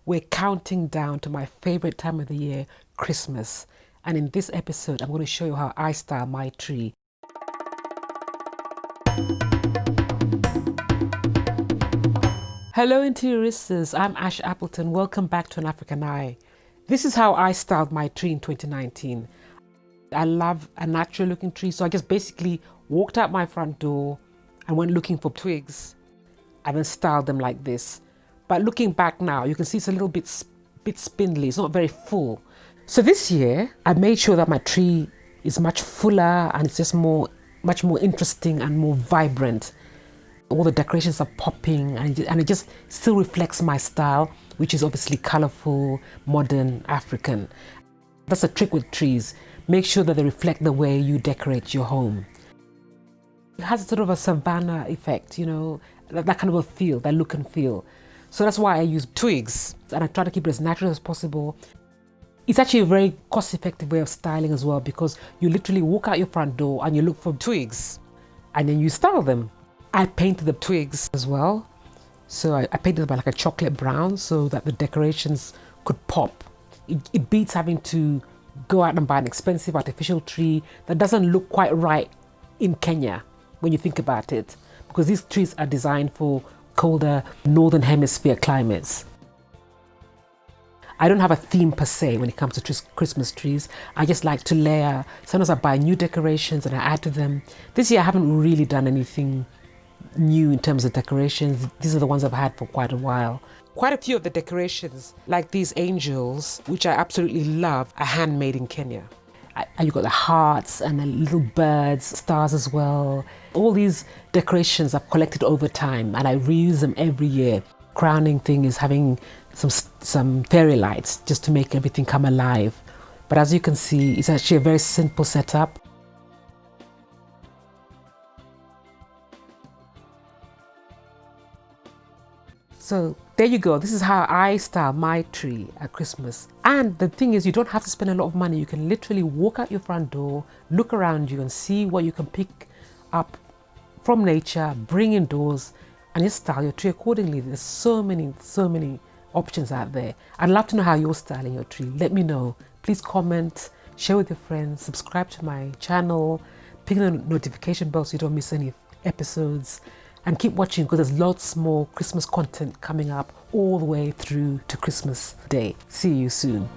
we're counting down to my favorite time of the year, Christmas. And in this episode, I'm going to show you how I style my tree. Hello interioristas, I'm Ash Appleton. Welcome back to An African Eye. This is how I styled my tree in 2019. I love a natural looking tree, so I just basically walked out my front door and went looking for twigs and then styled them like this. But looking back now, you can see it's a little bit spindly, it's not very full. So this year, I made sure that my tree is much fuller and it's just much more interesting and more vibrant. All the decorations are popping and it just still reflects my style, which is obviously colorful, modern, African. That's a trick with trees. Make sure that they reflect the way you decorate your home. It has sort of a savanna effect, you know, that kind of a feel, that look and feel. So that's why I use twigs and I try to keep it as natural as possible. It's actually a very cost-effective way of styling as well, because you literally walk out your front door and you look for twigs and then you style them. I painted the twigs as well. So I painted them by like a chocolate brown so that the decorations could pop. It beats having to go out and buy an expensive artificial tree that doesn't look quite right in Kenya when you think about it, because these trees are designed for colder northern hemisphere climates. I don't have a theme per se when it comes to Christmas trees. I just like to layer. Sometimes I buy new decorations and I add to them. This year I haven't really done anything new in terms of decorations. These are the ones I've had for quite a while. Quite a few of the decorations, like these angels, which I absolutely love, are handmade in Kenya. And you've got the hearts and the little birds, stars as well. All these decorations I've collected over time and I reuse them every year. Crowning thing is having some fairy lights just to make everything come alive. But as you can see, it's actually a very simple setup. So there you go. This is how I style my tree at Christmas. And the thing is, you don't have to spend a lot of money. You can literally walk out your front door, look around you and see what you can pick up from nature, bring indoors and just style your tree accordingly. There's so many options out there. I'd love to know how you're styling your tree. Let me know. Please comment, share with your friends, subscribe to my channel, pick the notification bell so you don't miss any episodes. And keep watching because there's lots more Christmas content coming up all the way through to Christmas Day. See you soon.